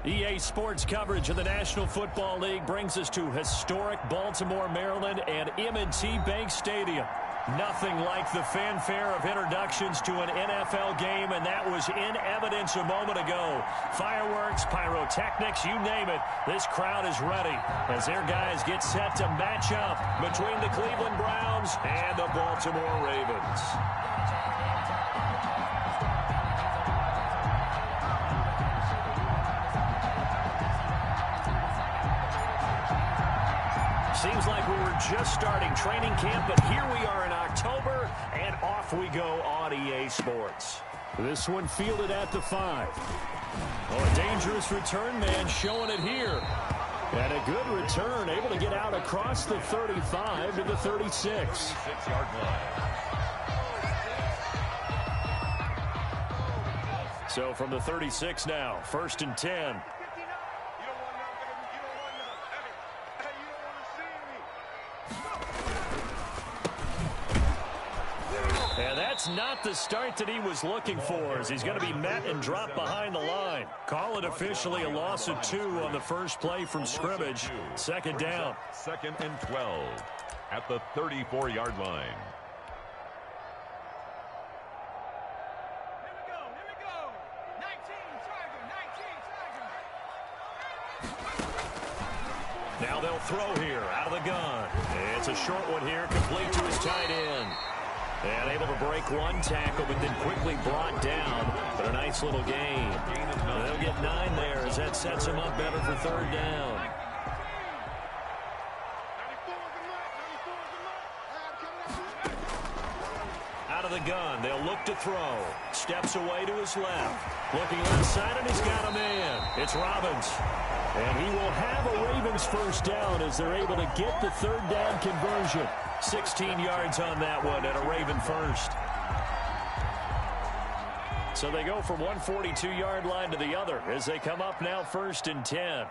EA Sports coverage of the National Football League brings us to historic Baltimore, Maryland, and M&T Bank Stadium. Nothing like the fanfare of introductions to an NFL game, and that was in evidence a moment ago. Fireworks, pyrotechnics, you name it, this crowd is ready as their guys get set to match up between the Cleveland Browns and the Baltimore Ravens. Seems like we were just starting training camp, but here we are in October, and off we go on EA Sports. This one fielded at the 5. Oh, a dangerous return man showing it here. And a good return, able to get out across the 35 to the 36. 6-yard line. So from the 36 now, 1st and 10. And that's not the start that he was looking for, as he's going to be met and dropped behind the line. Call it officially a loss of 2 on the first play from scrimmage. 2nd down. 2nd and 12 at the 34-yard line. Here we go. 19, Tiger. Now they'll throw here out of the gun. It's a short one here, complete to his tight end. And able to break one tackle, but then quickly brought down. But a nice little gain. They'll get 9 there as that sets them up better for 3rd down. Out of the gun, they'll look to throw. Steps away to his left. Looking left side, and he's got a man. It's Robbins. And he will have a Ravens 1st down as they're able to get the 3rd down conversion. 16 yards on that one and a Raven 1st. So they go from one 42-yard line to the other as they come up now 1st and 10.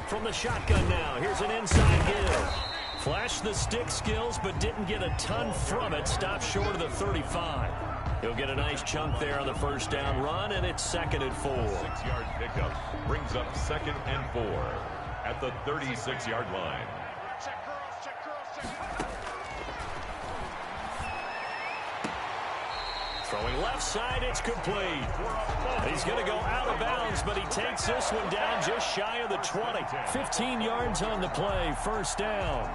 From the shotgun now, here's an inside give. Flashed the stick skills but didn't get a ton from it. Stopped short of the 35. He'll get a nice chunk there on the 1st down run, and it's 2nd and 4. 6-yard pickup brings up 2nd and 4 at the 36-yard line. Throwing left side, it's complete. He's going to go out of bounds, but he takes this one down just shy of the 20. 15 yards on the play, 1st down.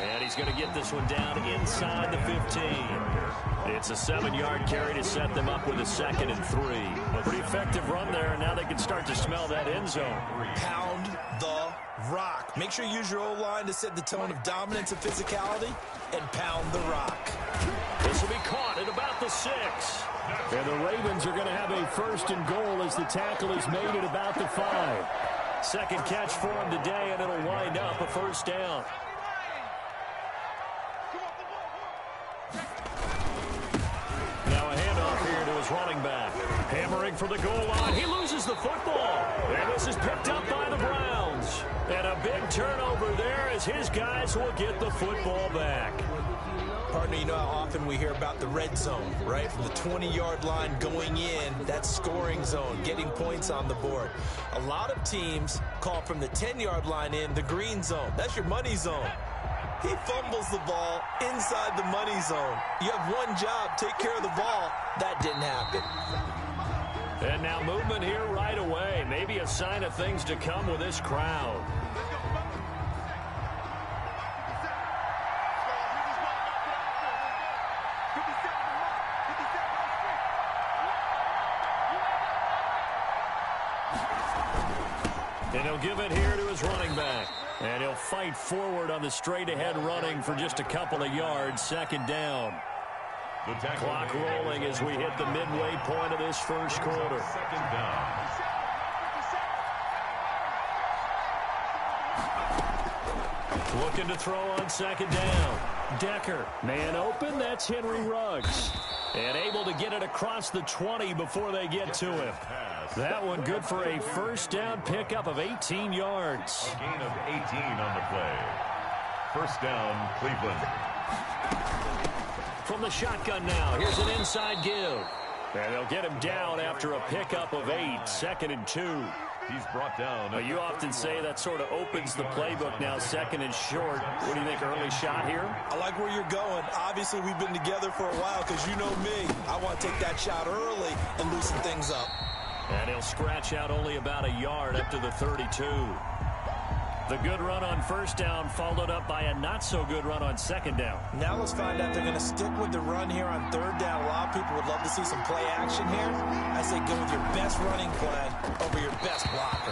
And he's going to get this one down inside the 15. It's a 7-yard carry to set them up with a 2nd and 3. A pretty effective run there, and now they can start to smell that end zone. Pound the rock. Make sure you use your O-line to set the tone of dominance and physicality, and pound the rock. This will be caught at about the 6. And the Ravens are going to have a 1st and goal as the tackle is made at about the 5. 2nd catch for him today, and it'll wind up a 1st down. Running back, hammering for the goal line. He loses the football, and this is picked up by the Browns. And a big turnover there as his guys will get the football back. Partner, you know how often we hear about the red zone, right? From the 20-yard line going in, that scoring zone, getting points on the board. A lot of teams call from the 10-yard line in the green zone. That's your money zone. He fumbles the ball inside the money zone. You have one job, take care of the ball. That didn't happen. And now movement here right away. Maybe a sign of things to come with this crowd. And he'll give it here to his running back. And he'll fight forward on the straight-ahead running for just a couple of yards. 2nd down. Clock rolling as we hit the midway point of this 1st quarter. 2nd down. Looking to throw on 2nd down. Decker, man open, that's Henry Ruggs. And able to get it across the 20 before they get to him. a That one good for a first down pickup of 18 yards. A gain of 18 on the play. First down, Cleveland. From the shotgun now, here's an inside give. And they'll get him down after a pickup of 8, 2nd and 2. He's brought down. But you often say that sort of opens the playbook now, 2nd and short. What do you think, early shot here? I like where you're going. Obviously, we've been together for a while because you know me. I want to take that shot early and loosen things up. And he'll scratch out only about a yard up to the 32. The good run on first down followed up by a not-so-good run on second down. Now let's find out if they're going to stick with the run here on third down. A lot of people would love to see some play action here. I say go with your best running play over your best blocker.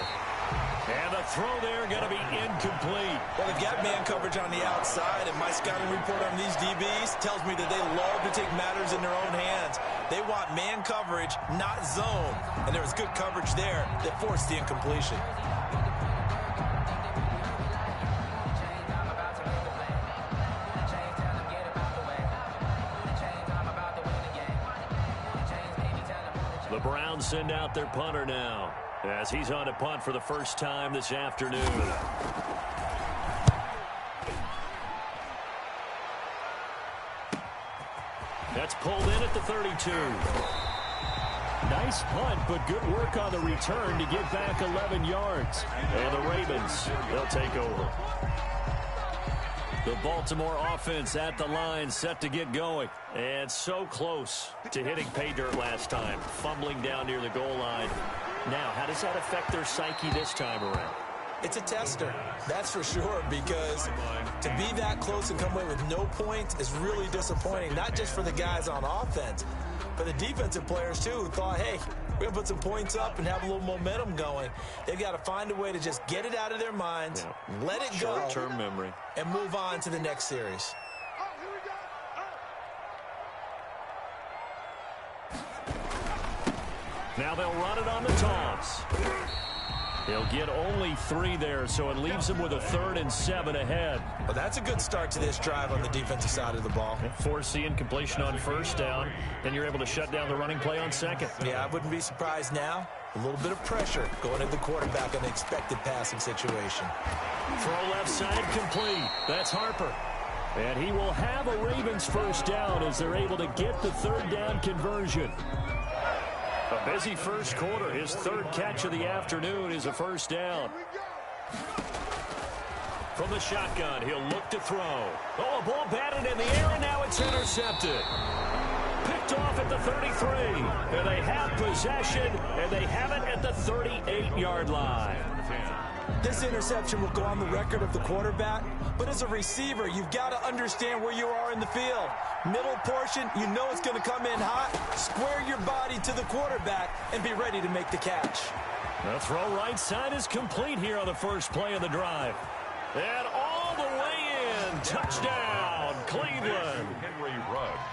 And the throw there going to be incomplete. Well, they've got man coverage on the outside, and my scouting report on these DBs tells me that they love to take matters in their own hands. They want man coverage, not zone. And there was good coverage there that forced the incompletion. The Browns send out their punter now as he's on to punt for the first time this afternoon. That's pulled in at the 32. Nice punt, but good work on the return to get back 11 yards. And the Ravens, they'll take over. The Baltimore offense at the line, set to get going. And so close to hitting pay dirt last time, fumbling down near the goal line. Now, how does that affect their psyche this time around? It's a tester, that's for sure, because to be that close and come away with no points is really disappointing, not just for the guys on offense, but the defensive players, too, who thought, hey, we're going to put some points up and have a little momentum going. They've got to find a way to just get it out of their minds, let it go, short-term memory, and move on to the next series. Now they'll run it on the toss. They'll get only 3 there, so it leaves them with a 3rd and 7 ahead. Well, that's a good start to this drive on the defensive side of the ball. Force the incompletion on first down, then you're able to shut down the running play on second. Yeah, I wouldn't be surprised now. A little bit of pressure going into the quarterback in an expected passing situation. Throw left side complete. That's Harper. And he will have a Ravens first down as they're able to get the 3rd down conversion. A busy first quarter. His 3rd catch of the afternoon is a first down. From the shotgun, he'll look to throw. Oh, a ball batted in the air, and now it's intercepted. Picked off at the 33. And they have possession, and they have it at the 38-yard line. This interception will go on the record of the quarterback, but as a receiver, you've got to understand where you are in the field. Middle portion, you know it's going to come in hot. Square your body to the quarterback and be ready to make the catch. The throw right side is complete here on the first play of the drive. And all the way in. Touchdown, Cleveland.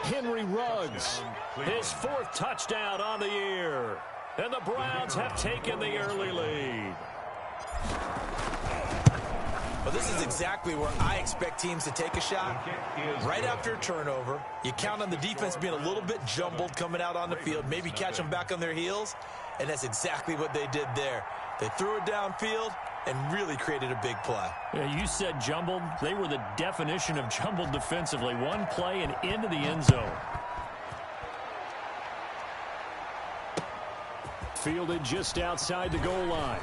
Henry Ruggs, his 4th touchdown on the year. And the Browns have taken the early lead. Well, this is exactly where I expect teams to take a shot. Right after a turnover, you count on the defense being a little bit jumbled coming out on the field, maybe catch them back on their heels, and that's exactly what they did there. They threw it downfield and really created a big play. Yeah, you said jumbled. They were the definition of jumbled defensively. One play and into the end zone. Fielded just outside the goal line.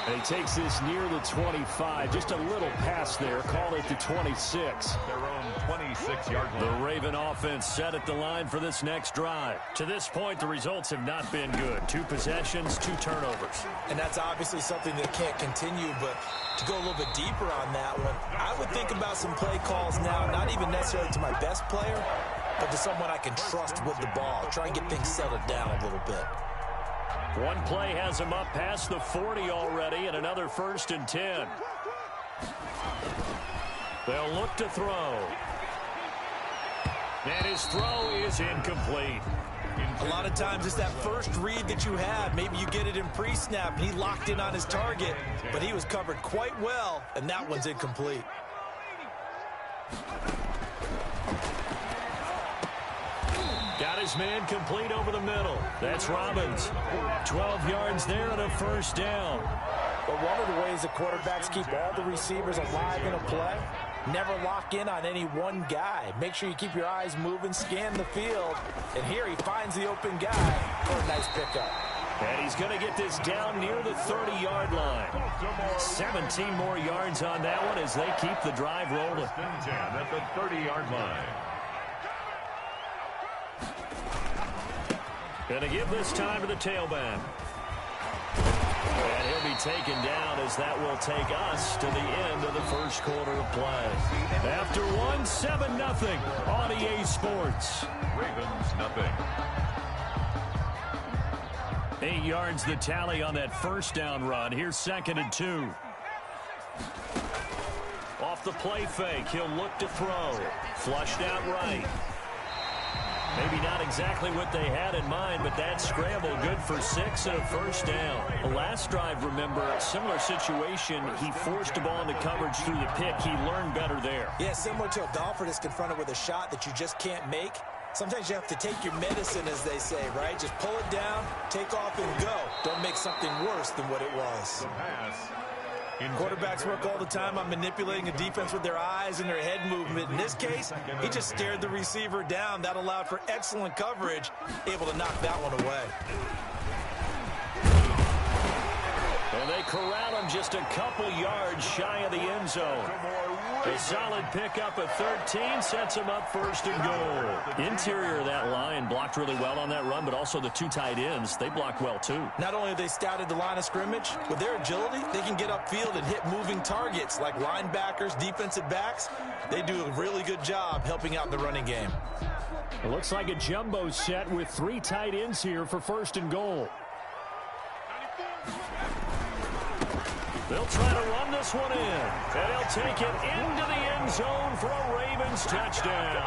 And he takes this near the 25. Just a little pass there. Call it the 26. Their own 26-yard line. The Raven offense set at the line for this next drive. To this point, the results have not been good. 2 possessions, 2 turnovers. And that's obviously something that can't continue, but to go a little bit deeper on that one, I would think about some play calls now, not even necessarily to my best player, but to someone I can trust with the ball. Try and get things settled down a little bit. One play has him up past the 40 already, and another 1st and 10. They'll look to throw. And his throw is incomplete. A lot of times it's that first read that you have. Maybe you get it in pre-snap, and he locked in on his target, but he was covered quite well, and that one's incomplete. Got his man complete over the middle. That's Robbins. 12 yards there and a first down. But one of the ways the quarterbacks keep all the receivers alive in a play, never lock in on any one guy. Make sure you keep your eyes moving, scan the field. And here he finds the open guy for a nice pickup. And he's going to get this down near the 30-yard line. 17 more yards on that one as they keep the drive rolling. 10 at the 30-yard line. Going to give this time to the tailback. And he'll be taken down as that will take us to the end of the first quarter of play. After one, 7-0 on EA Sports. Ravens nothing. 8 yards the tally on that first down run. Here's 2nd and 2. Off the play fake, he'll look to throw. Flushed out right. Maybe not exactly what they had in mind, but that scramble good for 6 and a first down. The last drive, remember, similar situation. He forced the ball into coverage through the pick. He learned better there. Yeah, similar to a golfer that's confronted with a shot that you just can't make. Sometimes you have to take your medicine, as they say, right? Just pull it down, take off, and go. Don't make something worse than what it was. The pass. Quarterbacks work all the time on manipulating a defense with their eyes and their head movement. In this case, he just stared the receiver down. That allowed for excellent coverage, able to knock that one away. And they corral him just a couple yards shy of the end zone. A solid pickup at 13 sets him up 1st and goal. Interior of that line blocked really well on that run, but also the 2 tight ends, they blocked well too. Not only have they scouted the line of scrimmage, with their agility, they can get upfield and hit moving targets like linebackers, defensive backs. They do a really good job helping out in the running game. It looks like a jumbo set with 3 tight ends here for 1st and goal. They'll try to run this one in, and he'll take it into the end zone for a Ravens touchdown.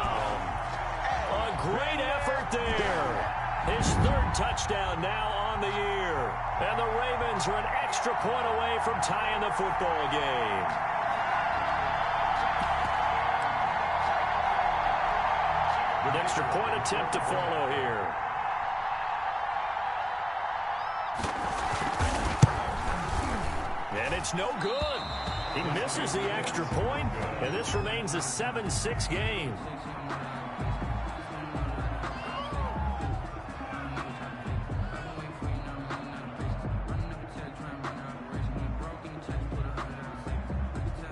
A great effort there. His 3rd touchdown now on the year. And the Ravens are an extra point away from tying the football game. An extra point attempt to follow here. And it's no good. He misses the extra point, and this remains a 7-6 game.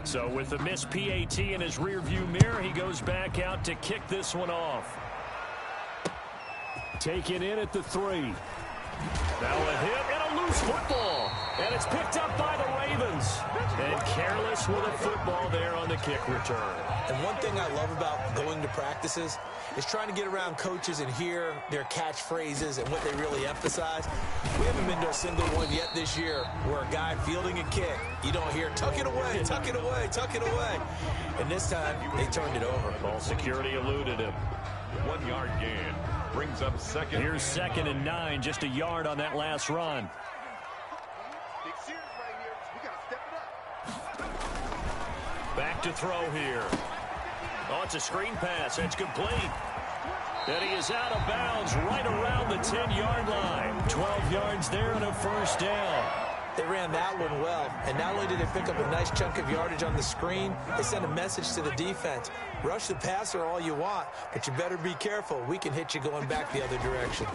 So with the missed PAT in his rearview mirror, he goes back out to kick this one off. Taken in at the 3. Now a hit and a loose football. And it's picked up by the Ravens. And careless with a football there on the kick return. And one thing I love about going to practices is trying to get around coaches and hear their catchphrases and what they really emphasize. We haven't been to a single one yet this year where a guy fielding a kick, you don't hear, tuck it away, tuck it away, tuck it away. And this time, they turned it over. Ball security eluded him. 1 yard gain. Brings up 2nd. Here's 2nd and 9, just a yard on that last run. Back to throw here. Oh, it's a screen pass. It's complete. And he is out of bounds right around the 10-yard line. 12 yards there and a first down. They ran that one well, and not only did they pick up a nice chunk of yardage on the screen, they sent a message to the defense. Rush the passer all you want, but you better be careful. We can hit you going back the other direction.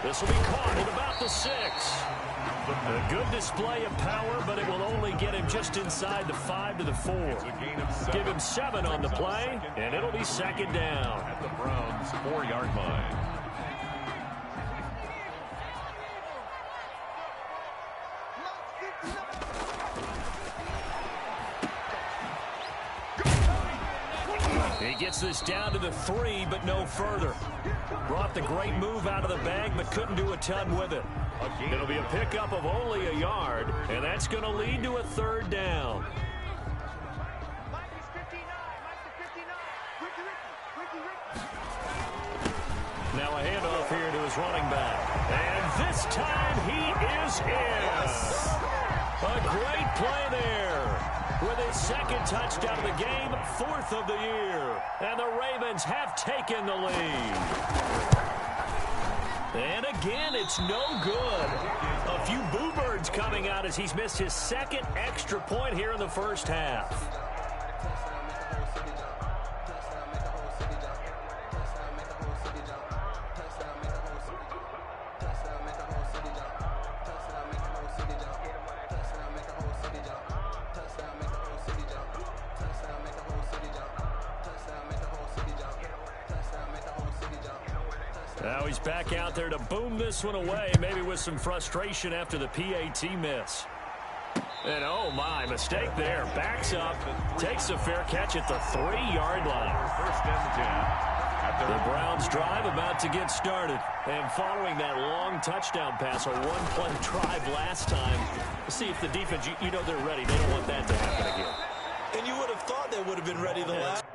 This will be caught at about the 6. A good display of power, but it will only get him just inside the 5 to the 4. Give him 7 on the play, and it'll be 2nd down. At the Browns' 4-yard line. He gets this down to the 3, but no further. Brought the great move out of the bag, but couldn't do a ton with it. It'll be a pickup of only a yard, and that's going to lead to a 3rd down. Now a handoff here to his running back. And this time he is in. A great play there. with his second touchdown of the game, 4th of the year. And the Ravens have taken the lead. And again, it's no good. A few boo birds coming out as he's missed his second extra point here in the first half. Now he's back out there to boom this one away, maybe with some frustration after the PAT miss. And oh my, mistake there. Backs up, takes a fair catch at the 3-yard line. First and 10. The Browns drive about to get started. And following that long touchdown pass, a one-play drive last time, see if the defense, you know they're ready. They don't want that to happen again. And you would have thought they would have been ready the last.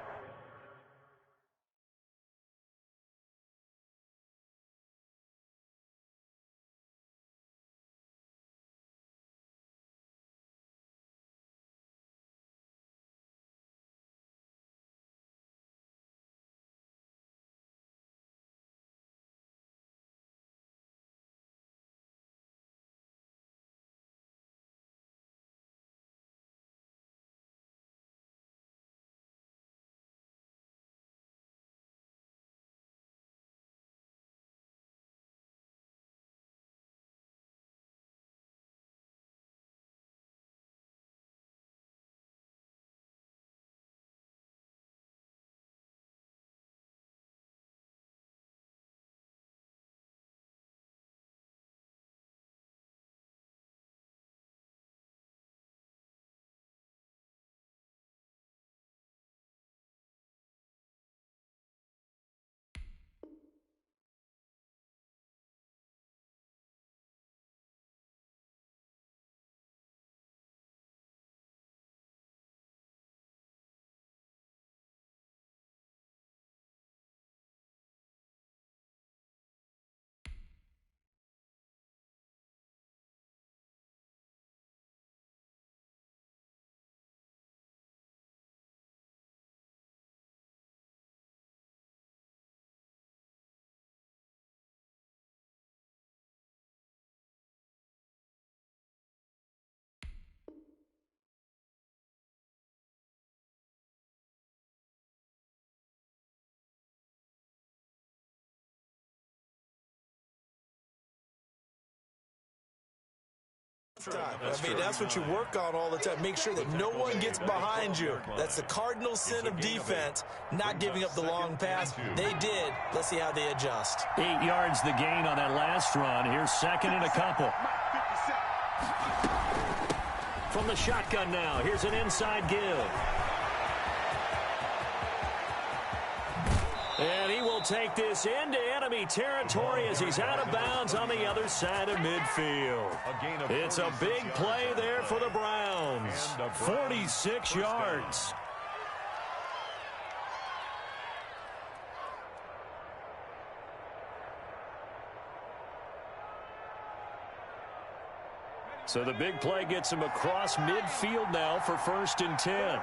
I mean, that's what you work on all the time. Make sure that no one gets behind you. That's the cardinal sin of defense, not giving up the long pass. They did. Let's see how they adjust. 8 yards the gain on that last run. Here's second and a couple. From the shotgun now, here's an inside give. And he will take this into enemy territory as he's out of bounds on the other side of midfield. It's a big play there for the Browns. 46 yards. So the big play gets him across midfield now for 1st and 10.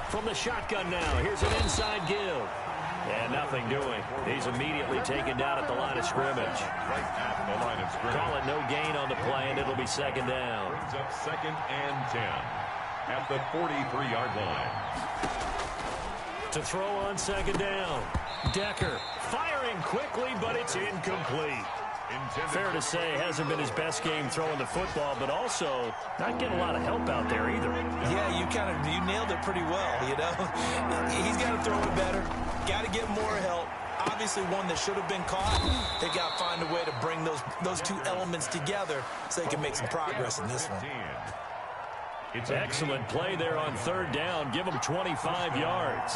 From the shotgun now, here's an inside give. And nothing doing. He's immediately taken down at the line of scrimmage. Right at the line of scrimmage. Call it no gain on the play, and it'll be second down. Brings up 2nd and 10 at the 43-yard line. To throw on second down. Decker firing quickly, but it's incomplete. Fair to say, hasn't been his best game throwing the football, but also not getting a lot of help out there either. Yeah, you nailed it pretty well, you know. He's got to throw it better. Got to get more help. Obviously one that should have been caught. They got to find a way to bring those two elements together so they can make some progress in this one. It's excellent play there on 3rd down. Give him 25 yards.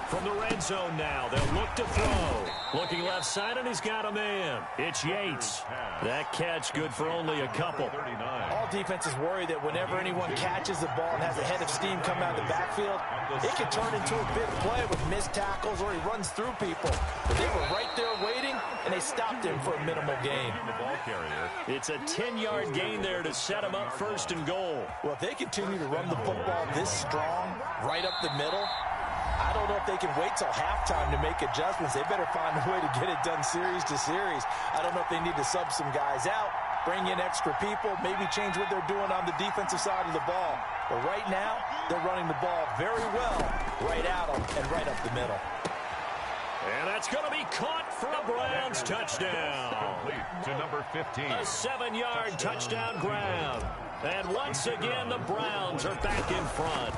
From the red zone now, they'll look to throw. Looking left side, and he's got a man. It's Yates. That catch good for only a couple. All defenses worry that whenever anyone catches the ball and has a head of steam come out of the backfield, it can turn into a big play with missed tackles or he runs through people. But they were right there waiting, and they stopped him for a minimal gain. It's a 10-yard gain there to set him up first and goal. Well, if they continue to run the football this strong, right up the middle, I don't know if they can wait till halftime to make adjustments. They better find a way to get it done series to series. I don't know if they need to sub some guys out, bring in extra people, maybe change what they're doing on the defensive side of the ball. But right now, they're running the ball very well right at them and right up the middle. And that's going to be caught for a Browns touchdown. Complete to number 15. A 7-yard touchdown ground. And once again, the Browns are back in front.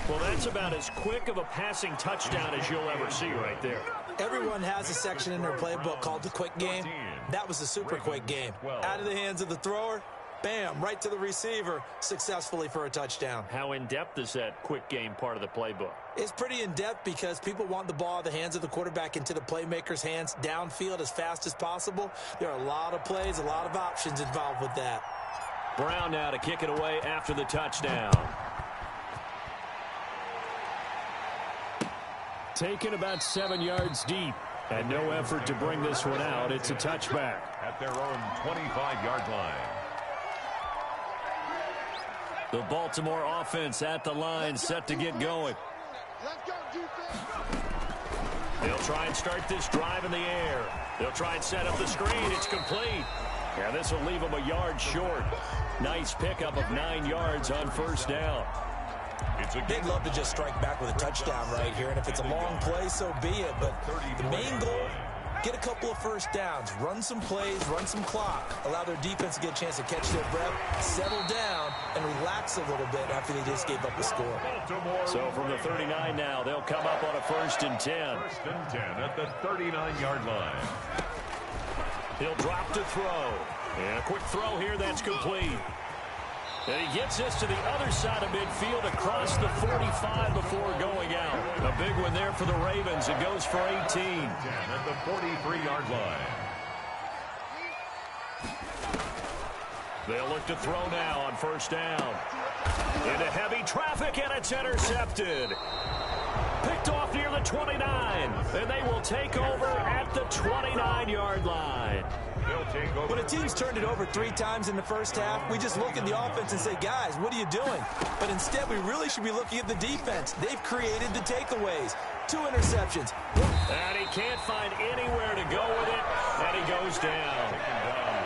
Well, that's about as quick of a passing touchdown as you'll ever see right there. Everyone has a section in their playbook called the quick game. That was a super quick game. Out of the hands of the thrower, bam, right to the receiver, successfully for a touchdown. How in-depth is that quick game part of the playbook? It's pretty in-depth because people want the ball out of the hands of the quarterback into the playmaker's hands downfield as fast as possible. There are a lot of plays, a lot of options involved with that. Brown now to kick it away after the touchdown. Taken about 7 yards deep. And no effort to bring this one out. It's a touchback. At their own 25-yard line. The Baltimore offense at the line, set to get going. They'll try and start this drive in the air. They'll try and set up the screen. It's complete. Yeah, this will leave them a yard short. Nice pickup of 9 yards on first down. They'd love to just strike back with a touchdown right here, and if it's a long play, so be it. But the main goal, get a couple of first downs, run some plays, run some clock, allow their defense to get a chance to catch their breath, settle down, and relax a little bit after they just gave up a score. So from the 39 now, they'll come up on a 1st and 10. 1st and 10 at the 39-yard line. He'll drop to throw. And a quick throw here that's complete. And he gets this to the other side of midfield across the 45 before going out. A big one there for the Ravens. It goes for 18. 10 at the 43-yard line. They'll look to throw now on first down. Into heavy traffic, and it's intercepted. Picked off near the 29. And they will take over at the 29-yard line. When a team's turned it over 3 times in the first half, we just look at the offense and say, guys, what are you doing? But instead, we really should be looking at the defense. They've created the takeaways. 2 interceptions. And he can't find anywhere to go with it, and he goes down.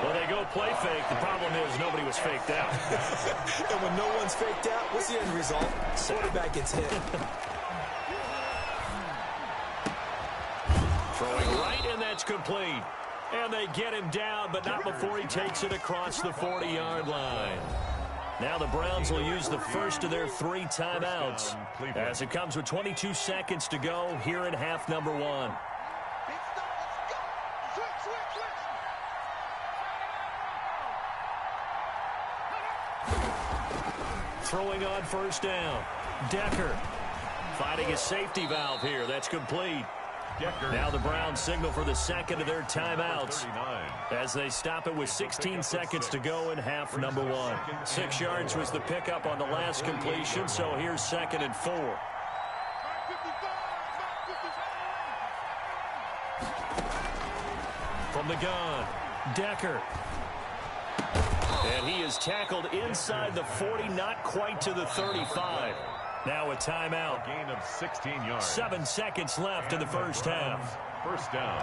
Well, they go play fake. The problem is nobody was faked out. And when no one's faked out, what's the end result? Quarterback gets hit. Throwing right, and that's complete. And they get him down, but not before he takes it across the 40-yard line. Now the Browns will use the first of their 3 timeouts as it comes with 22 seconds to go here in half number 1. Throwing on first down. Decker finding a safety valve here. That's complete. Now the Browns signal for the second of their timeouts as they stop it with 16 seconds to go in half number 1. 6 yards was the pickup on the last completion, so here's 2nd and 4. From the gun, Decker. And he is tackled inside the 40, not quite to the 35. Now a timeout. A gain of 16 yards. 7 seconds left in the first half. First down.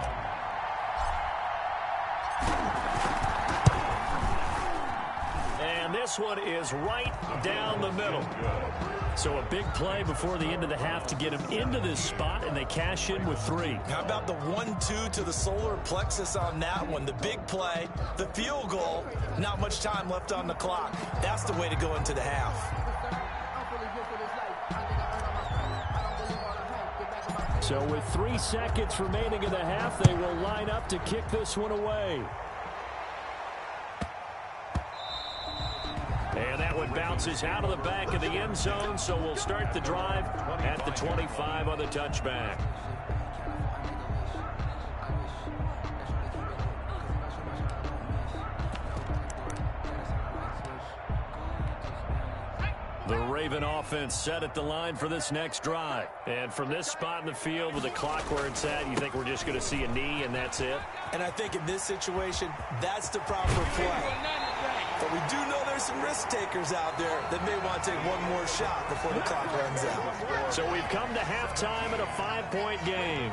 And this one is right down the middle. So a big play before the end of the half to get him into this spot, and they cash in with 3. How about the 1-2 to the solar plexus on that one? The big play, the field goal, not much time left on the clock. That's the way to go into the half. So with 3 seconds remaining in the half, they will line up to kick this one away. And that one bounces out of the back of the end zone, so we'll start the drive at the 25 on the touchback. The Raven offense set at the line for this next drive. And from this spot in the field with the clock where it's at, you think we're just going to see a knee and that's it? And I think in this situation, that's the proper play. But we do know there's some risk takers out there that may want to take one more shot before the clock runs out. So we've come to halftime in a 5-point game.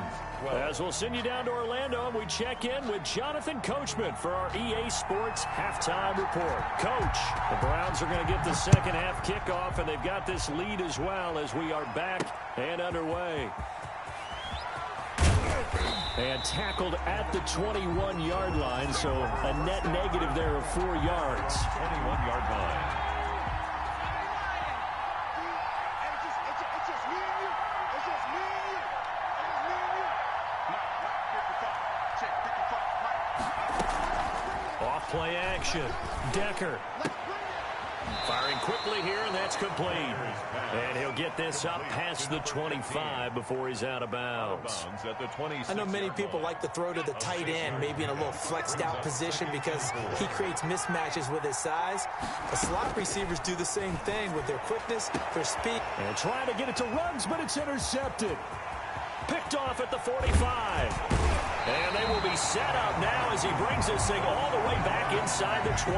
As we'll send you down to Orlando, and we check in with Jonathan Coachman for our EA Sports Halftime Report. Coach, the Browns are going to get the second half kickoff, and they've got this lead as well as we are back and underway. And tackled at the 21-yard line, so a net negative there of 4 yards. 21-yard line. Play action. Decker firing quickly here, and that's complete. And he'll get this up past the 25 before he's out of bounds. I know many people like to throw to the tight end, maybe in a little flexed out position because he creates mismatches with his size. The slot receivers do the same thing with their quickness, their speed. And trying to get it to Ruggs, but it's intercepted. Picked off at the 45. And they will be set up now as he brings this thing all the way back inside the 20.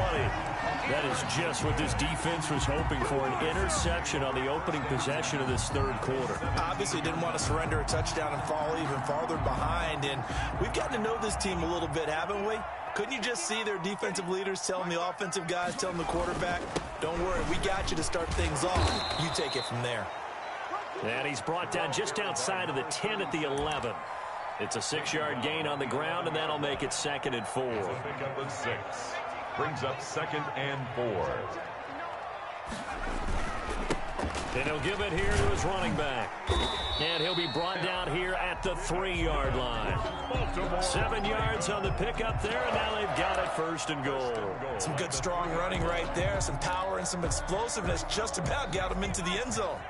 That is just what this defense was hoping for, an interception on the opening possession of this third quarter. Obviously didn't want to surrender a touchdown and fall even farther behind. And we've gotten to know this team a little bit, haven't we? Couldn't you just see their defensive leaders telling the offensive guys, telling the quarterback, don't worry, we got you to start things off. You take it from there. And he's brought down just outside of the 10 at the 11. It's a 6-yard gain on the ground, and that'll make it 2nd and 4. Pick up a 6. Brings up 2nd and 4. And he'll give it here to his running back. And he'll be brought down here at the 3-yard line. 7 yards on the pickup there, and now they've got it 1st and goal. Some good strong running right there, some power and some explosiveness, just about got him into the end zone.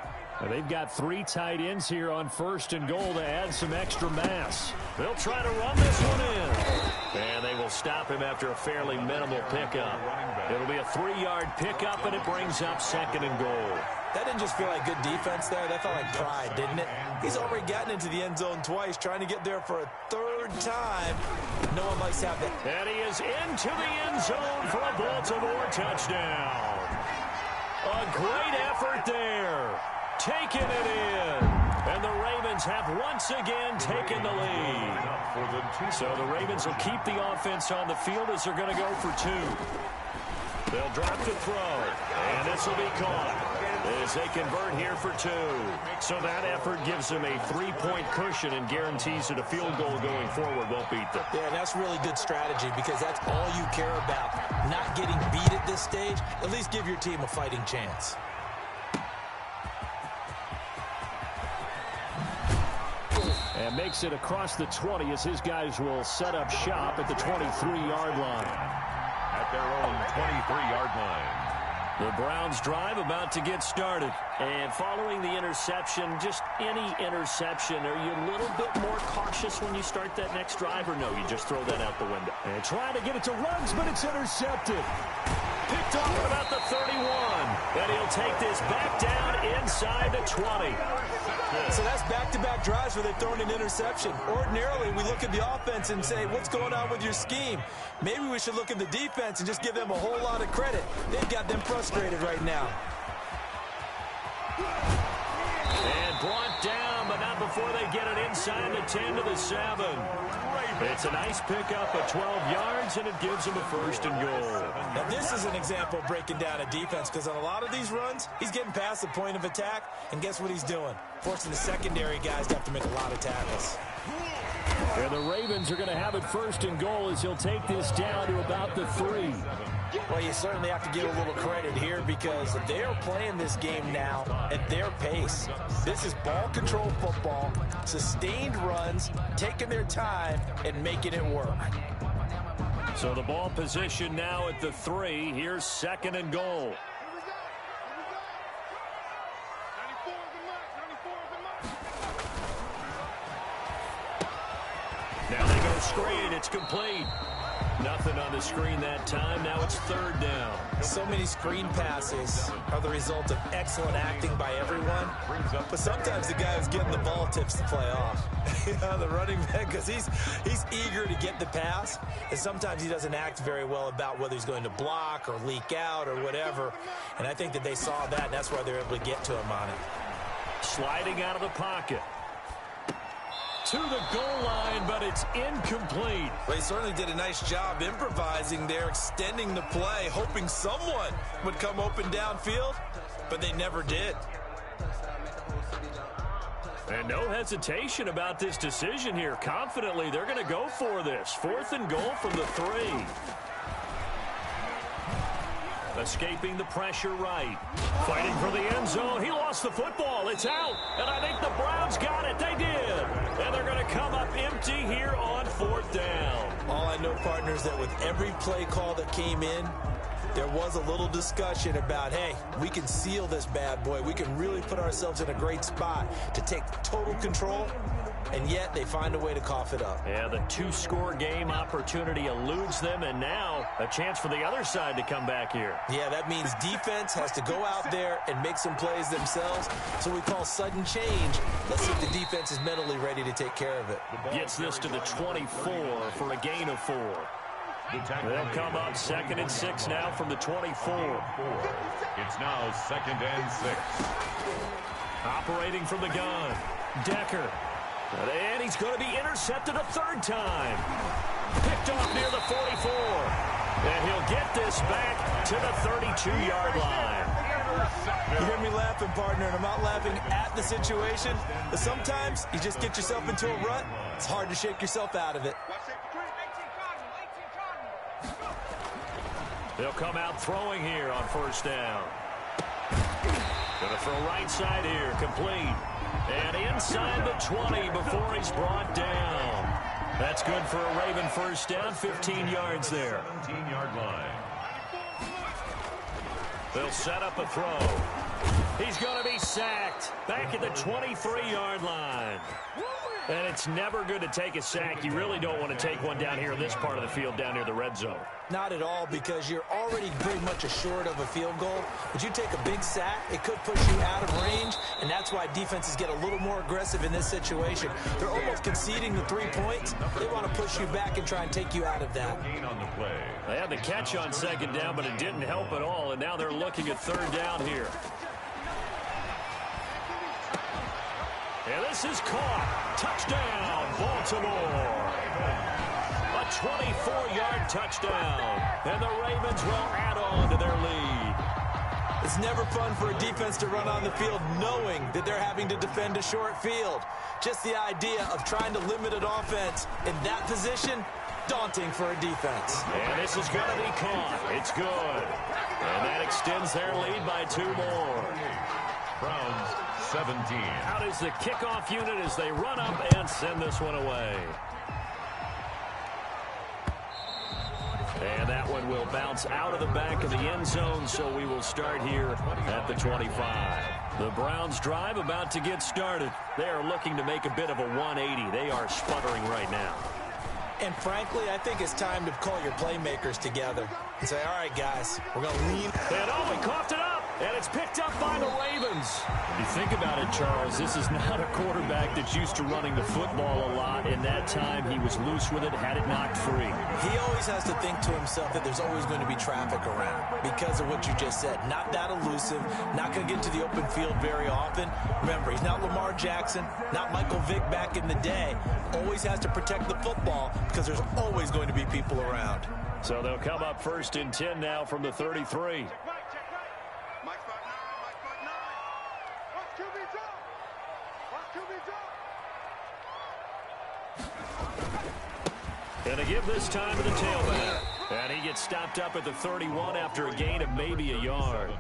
They've got 3 tight ends here on 1st and goal to add some extra mass. They'll try to run this one in. And they will stop him after a fairly minimal pickup. It'll be a 3-yard pickup, and it brings up 2nd and goal. That didn't just feel like good defense there. That felt like pride, didn't it? He's already gotten into the end zone twice, trying to get there for a 3rd time. No one likes to have that. And he is into the end zone for a Baltimore touchdown. A great effort there. Taking it in. And the Ravens have once again taken the lead. So the Ravens will keep the offense on the field as they're going to go for 2. They'll drop to throw. And this will be caught as they convert here for 2. So that effort gives them a 3-point cushion and guarantees that a field goal going forward won't beat them. Yeah, that's really good strategy because that's all you care about. Not getting beat at this stage. At least give your team a fighting chance. And makes it across the 20 as his guys will set up shop at the 23-yard line. At their own 23-yard line. The Browns drive about to get started. And following the interception, just any interception, are you a little bit more cautious when you start that next drive, or no, you just throw that out the window? And trying to get it to Ruggs, but it's intercepted. Picked off at about the 31. And he'll take this back down inside the 20. So that's back-to-back drives where they've thrown an interception. Ordinarily, we look at the offense and say, what's going on with your scheme? Maybe we should look at the defense and just give them a whole lot of credit. They've got them frustrated right now. And brought down, but not before they get it inside the 10 to the 7. It's a nice pickup of 12 yards, and it gives them a 1st and goal. Now, this is an example of breaking down a defense because on a lot of these runs, he's getting past the point of attack, and guess what he's doing? Forcing the secondary guys to have to make a lot of tackles. And the Ravens are going to have it 1st and goal as he'll take this down to about the 3. Well, you certainly have to give a little credit here because they're playing this game now at their pace. This is ball control football, sustained runs, taking their time, and making it work. So the ball position now at the 3. Here's 2nd and goal. screen. It's complete. Nothing on the screen that time. Now it's third down. So many screen passes are the result of excellent acting by everyone. But sometimes the guy who's getting the ball tips the play off. The running back, because he's eager to get the pass. And sometimes he doesn't act very well about whether he's going to block or leak out or whatever. And I think that they saw that, and that's why they're able to get to him on it. Sliding out of the pocket. To the goal line, but it's incomplete. Well, he certainly did a nice job improvising there, extending the play, hoping someone would come open downfield, but they never did. And no hesitation about this decision here. Confidently, they're going to go for this. 4th and goal from the 3. Escaping the pressure right. Fighting for the end zone. He lost the football. It's out. And I think the Browns got it. They did. And they're going to come up empty here on 4th down. All I know, partners, that with every play call that came in, there was a little discussion about, hey, we can seal this bad boy. We can really put ourselves in a great spot to take total control. And yet they find a way to cough it up. Yeah, the 2-score game opportunity eludes them, and now a chance for the other side to come back here. Yeah, that means defense has to go out there and make some plays themselves. So we call sudden change. Let's see if the defense is mentally ready to take care of it. Gets this to the 24 for a gain of 4. They'll come up 2nd and 6 now from the 24. It's now 2nd and 6. Operating from the gun. Decker. And he's going to be intercepted a 3rd time. Picked off near the 44. And he'll get this back to the 32-yard line. You hear me laughing, partner, and I'm not laughing at the situation. But sometimes you just get yourself into a rut. It's hard to shake yourself out of it. They'll come out throwing here on 1st down. Going to throw right side here, complete. And inside the 20 before he's brought down. That's good for a Raven 1st down, 15 yards there. 17-yard line. They'll set up a throw. He's going to be sacked back at the 23-yard line. And it's never good to take a sack. You really don't want to take one down here in this part of the field down near the red zone. Not at all, because you're already pretty much assured of a field goal. But you take a big sack, it could push you out of range, and that's why defenses get a little more aggressive in this situation. They're almost conceding the 3 points. They want to push you back and try and take you out of that. Gain on the play. They had the catch on 2nd down, but it didn't help at all, and now they're looking at 3rd down here. And this is caught. Touchdown, Baltimore. A 24-yard touchdown. And the Ravens will add on to their lead. It's never fun for a defense to run on the field knowing that they're having to defend a short field. Just the idea of trying to limit an offense in that position, daunting for a defense. And this is going to be caught. It's good. And that extends their lead by 2 more. Browns 17. Out is the kickoff unit as they run up and send this one away. And that one will bounce out of the back of the end zone, so we will start here at the 25. The Browns drive about to get started. They are looking to make a bit of a 180. They are sputtering right now. And frankly, I think it's time to call your playmakers together and say, all right, guys, we're going to lean. And oh, he coughed it up, and it's picked up by the Ravens. You think about it, Charles, this is not a quarterback that's used to running the football a lot. In that time, he was loose with it, had it knocked free. He always has to think to himself that there's always going to be traffic around because of what you just said. Not that elusive, not going to get to the open field very often. Remember, he's not Lamar Jackson, not Michael Vick back in the day. Always has to protect the football because there's always going to be people around. So they'll come up 1st and 10 now from the 33. And to give this time to the tailback. And he gets stopped up at the 31 after a gain of maybe a yard.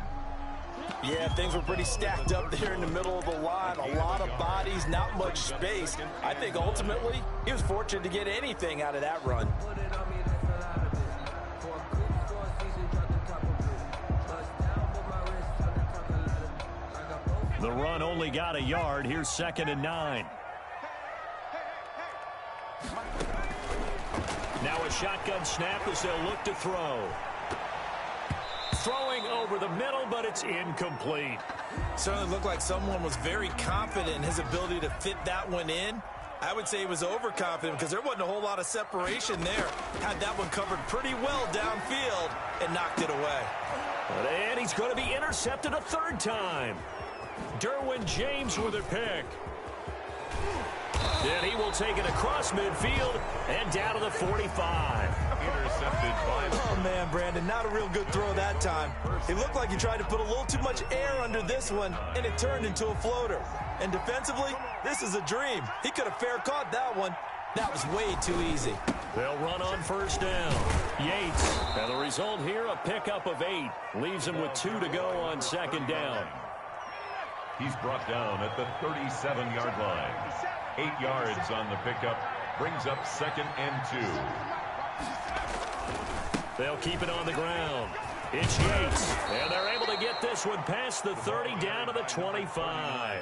Yeah, things were pretty stacked up there in the middle of the line. A lot of bodies, not much space. I think ultimately he was fortunate to get anything out of that run. The run only got a yard. Here's 2nd and 9. shotgun snap as they'll look to throw. Throwing over the middle, but it's incomplete. Certainly looked like someone was very confident in his ability to fit that one in. I would say he was overconfident because there wasn't a whole lot of separation there. Had that one covered pretty well downfield and knocked it away. And he's going to be intercepted a third time. Derwin James with a pick. Then he will take it across midfield and down to the 45. Intercepted by... Oh, man, Brandon, not a real good throw that time. It looked like he tried to put a little too much air under this one, and it turned into a floater. And defensively, this is a dream. He could have fair caught that one. That was way too easy. They'll run on first down. Yates. And the result here, a pickup of 8. Leaves him with 2 to go on second down. He's brought down at the 37-yard line. 8 yards on the pickup. Brings up 2nd and 2. They'll keep it on the ground. It's Yates. And they're able to get this one past the 30 down to the 25.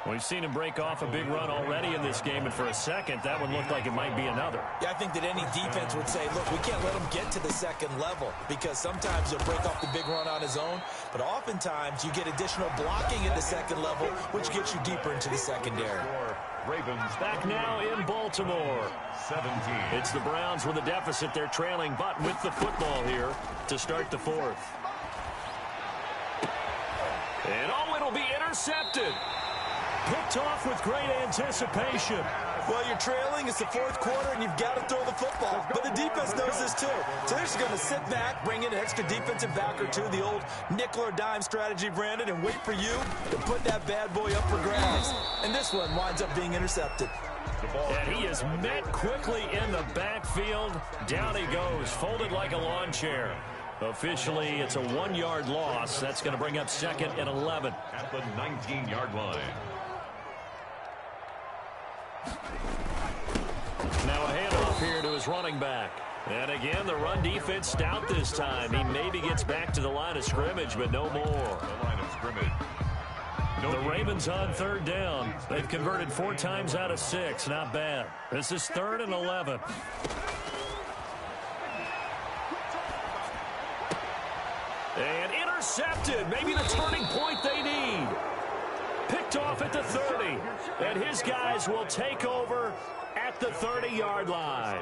We've seen him break off a big run already in this game, and for a second, that one looked like it might be another. Yeah, I think that any defense would say, look, we can't let him get to the second level because sometimes he'll break off the big run on his own, but oftentimes you get additional blocking at the second level, which gets you deeper into the secondary. Ravens back now in Baltimore. 17. It's the Browns with a deficit. They're trailing, but with the football here to start the fourth. And it'll be intercepted. Picked off with great anticipation. Well, you're trailing. It's the fourth quarter, and you've got to throw the football. But the defense knows this, too. So they're just going to sit back, bring in an extra defensive back or two, the old nickel or dime strategy, Brandon, and wait for you to put that bad boy up for grabs. And this one winds up being intercepted. And he is met quickly in the backfield. Down he goes, folded like a lawn chair. Officially, it's a 1-yard loss. That's going to bring up 2nd and 11. At the 19-yard line. Now a handoff here to his running back. And again, the run defense stout this time. He maybe gets back to the line of scrimmage, but no more. The line of scrimmage. The Ravens on third down. They've converted 4 times out of 6. Not bad. This is 3rd and 11. And intercepted. Maybe the turning point they need. Picked off at the 30. And his guys will take over at the 30-yard line.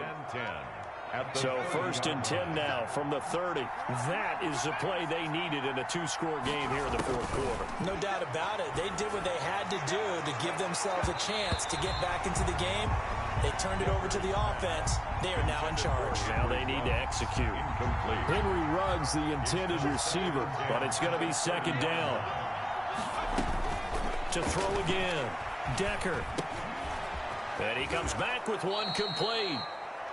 So 1st and 10 now from the 30. That is the play they needed in a 2-score game here in the fourth quarter. No doubt about it. They did what they had to do to give themselves a chance to get back into the game. They turned it over to the offense. They are now in charge. Now they need to execute. Incomplete. Henry Ruggs, the intended receiver, but it's going to be 2nd down. To throw again. Decker. And he comes back with one complete.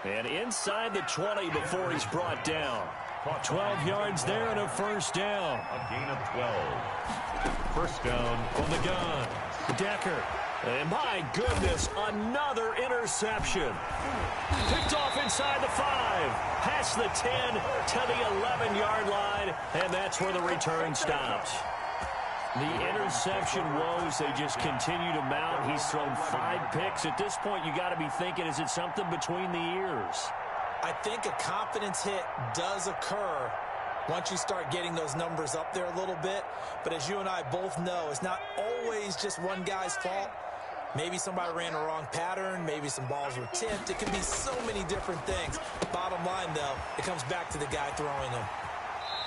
And inside the 20 before he's brought down. 12 yards there and a first down. A gain of 12. First down from the gun. Decker. And my goodness, another interception. Picked off inside the 5. Past the 10 to the 11-yard line. And that's where the return stops. The interception woes, they just continue to mount. He's thrown 5 picks. At this point, you got to be thinking, is it something between the ears? I think a confidence hit does occur once you start getting those numbers up there a little bit. But as you and I both know, it's not always just one guy's fault. Maybe somebody ran a wrong pattern. Maybe some balls were tipped. It can be so many different things. Bottom line, though, it comes back to the guy throwing them.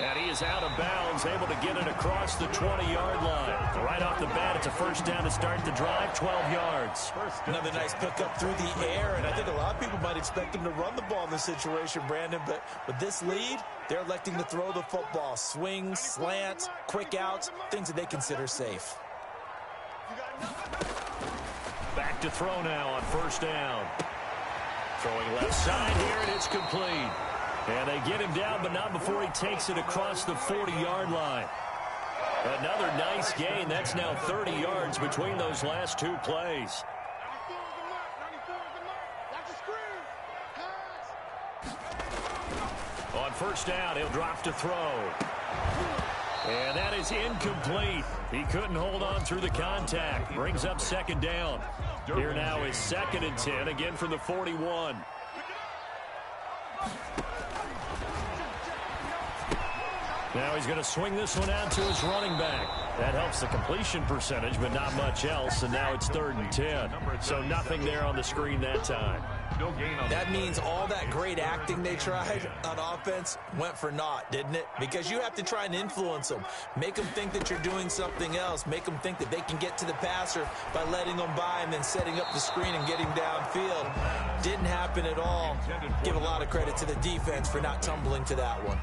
And he is out of bounds, able to get it across the 20-yard line. Right off the bat, it's a first down to start the drive, 12 yards. Another nice pickup through the air, and I think a lot of people might expect him to run the ball in this situation, Brandon, but with this lead, they're electing to throw the football. Swings, slants, quick outs, things that they consider safe. Back to throw now on first down. Throwing left side here, and it's complete. And they get him down, but not before he takes it across the 40-yard line. Another nice gain. That's now 30 yards between those last 2 plays. On first down, he'll drop to throw. And that is incomplete. He couldn't hold on through the contact. Brings up 2nd down. Here now is 2nd and 10, again from the 41. Now he's going to swing this one out to his running back. That helps the completion percentage, but not much else, and now it's 3rd and 10. So nothing there on the screen that time. No gain on that. Means all that great acting they tried on offense went for naught, didn't it? Because you have to try and influence them. Make them think that you're doing something else. Make them think that they can get to the passer by letting them by and then setting up the screen and getting downfield. Didn't happen at all. Give a lot of credit to the defense for not tumbling to that one.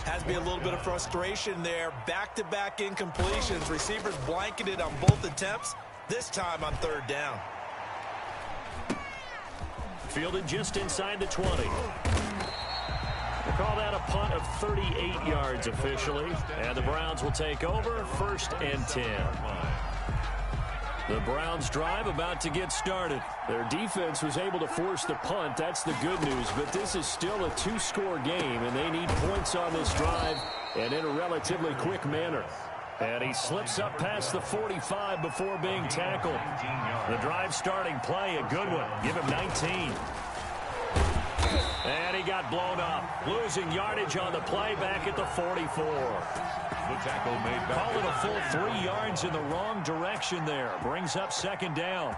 Has to be a little bit of frustration there. Back-to-back incompletions. Receivers blanketed on both attempts, this time on 3rd down. Fielded just inside the 20. We'll call that a punt of 38 yards officially. And the Browns will take over 1st and 10. The Browns drive about to get started. Their defense was able to force the punt. That's the good news. But this is still a 2-score game, and they need points on this drive and in a relatively quick manner. And he slips up past the 45 before being tackled. The drive starting play, a good one. Give him 19. And he got blown up. Losing yardage on the play back at the 44. The tackle made back. Call it a full 3 yards in the wrong direction there. Brings up 2nd down.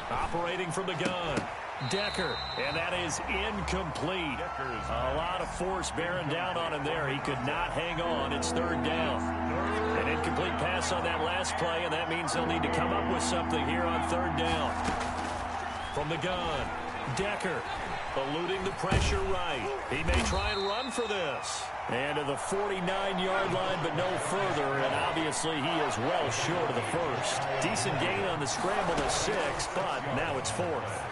Operating from the gun. Decker, and that is incomplete. A lot of force bearing down on him there. He could not hang on. It's 3rd down. An incomplete pass on that last play, and that means they'll need to come up with something here on 3rd down. From the gun, Decker, eluding the pressure right. He may try and run for this. And to the 49-yard line, but no further, and obviously he is well short of the first. Decent gain on the scramble to 6, but now it's 4th.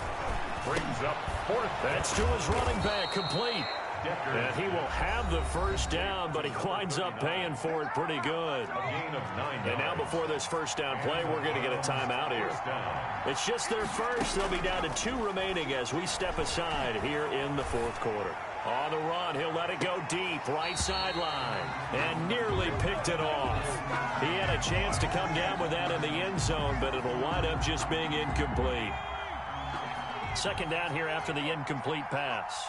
Brings up 4th. That's to his running back, complete. And he will have the 1st down, but he winds up paying for it pretty good. A gain of 9 and now before this 1st down play, we're going to get a timeout here. It's just their first. They'll be down to 2 remaining as we step aside here in the 4th quarter. On the run, he'll let it go deep, right sideline, and nearly picked it off. He had a chance to come down with that in the end zone, but it'll wind up just being incomplete. 2nd down here after the incomplete pass.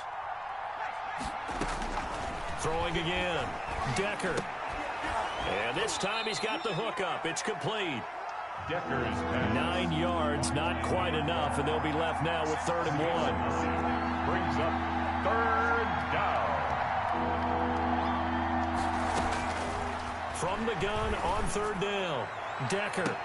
Throwing again. Decker. And this time he's got the hook up. It's complete. Decker's 9 yards, not quite enough, and they'll be left now with 3rd and 1. Brings up 3rd down. From the gun on 3rd down. Decker.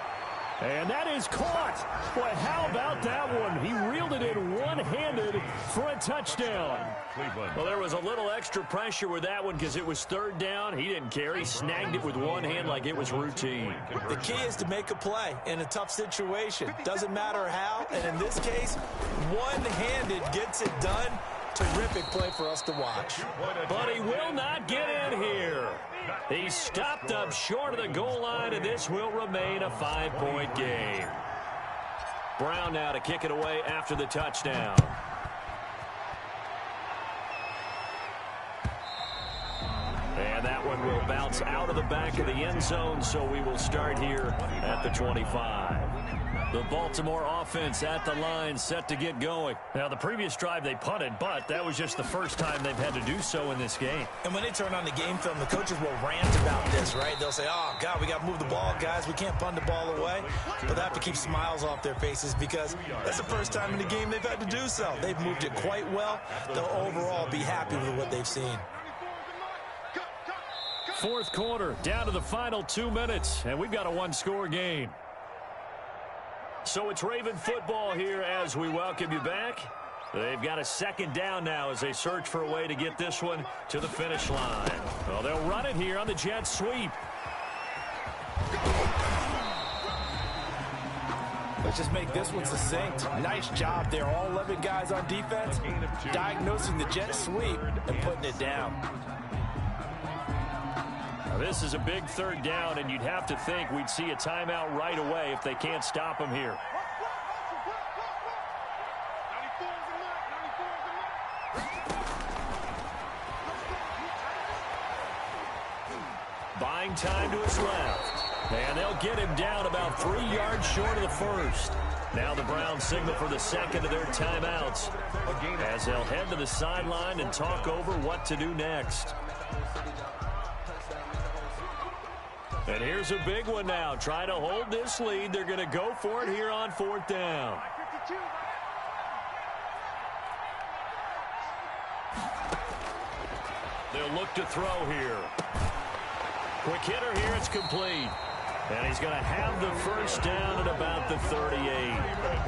And that is caught. Boy, how about that one? He reeled it in one-handed for a touchdown. Cleveland. Well, there was a little extra pressure with that one because it was 3rd down. He didn't care. He snagged it with one hand like it was routine. The key is to make a play in a tough situation. Doesn't matter how, and in this case, one-handed gets it done. Terrific play for us to watch. But he will not get in here. He stopped up short of the goal line, and this will remain a 5-point game. Brown now to kick it away after the touchdown. And that one will bounce out of the back of the end zone, so we will start here at the 25. The Baltimore offense at the line, set to get going. Now, the previous drive they punted, but that was just the first time they've had to do so in this game. And when they turn on the game film, the coaches will rant about this, right? They'll say, oh, God, we got to move the ball, guys. We can't punt the ball away. But they have to keep smiles off their faces because that's the first time in the game they've had to do so. They've moved it quite well. They'll overall be happy with what they've seen. 4th quarter, down to the final 2 minutes, and we've got a 1-score game. So it's Raven football here as we welcome you back. They've got a 2nd down now as they search for a way to get this one to the finish line. Well, they'll run it here on the jet sweep. Let's just make this one succinct. Nice job there. All 11 guys on defense diagnosing the jet sweep and putting it down. Now, this is a big 3rd down, and you'd have to think we'd see a timeout right away if they can't stop him here. Buying time to his left. And they'll get him down about 3 yards short of the first. Now the Browns signal for the second of their timeouts as they'll head to the sideline and talk over what to do next. And here's a big one now. Trying to hold this lead. They're going to go for it here on 4th down. They'll look to throw here. Quick hitter here. It's complete. And he's going to have the first down at about the 38.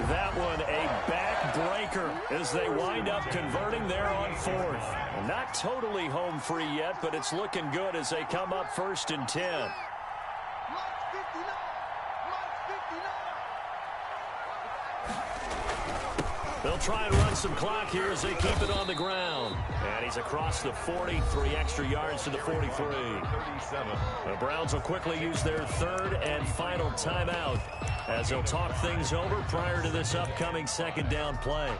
That one a backbreaker as they wind up converting there on 4th. Not totally home free yet, but it's looking good as they come up 1st and 10. They'll try and run some clock here as they keep it on the ground. And he's across the 40, 3 extra yards to the 43. The Browns will quickly use their 3rd and final timeout as they'll talk things over prior to this upcoming 2nd down play.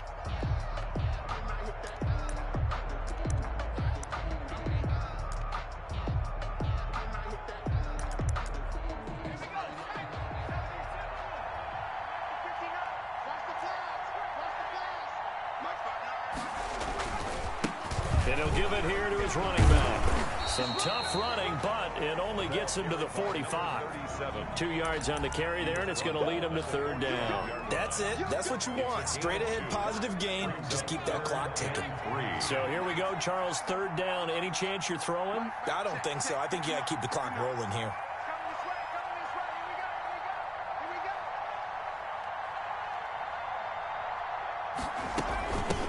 And he'll give it here to his running back. Some tough running, but it only gets him to the 45. 2 yards on the carry there, and it's going to lead him to 3rd down. That's it. That's what you want. Straight ahead, positive gain. Just keep that clock ticking. So here we go, Charles. 3rd down. Any chance you're throwing? I don't think so. I think you got to keep the clock rolling here.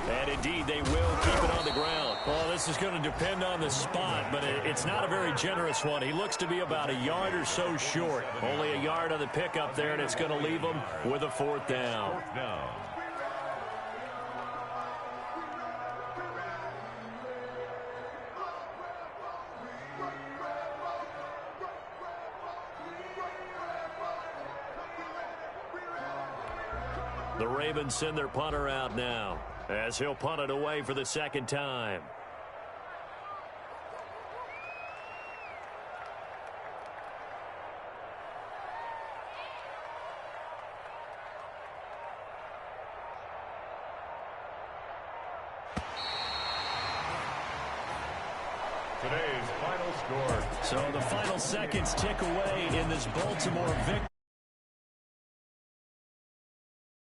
And indeed, they will keep it on the ground. Well, this is going to depend on the spot, but it's not a very generous one. He looks to be about a yard or so short. Only a yard on the pickup there, and it's going to leave him with a 4th down. The Ravens send their punter out now as he'll punt it away for the 2nd time. Today's final score. So the final seconds tick away in this Baltimore victory.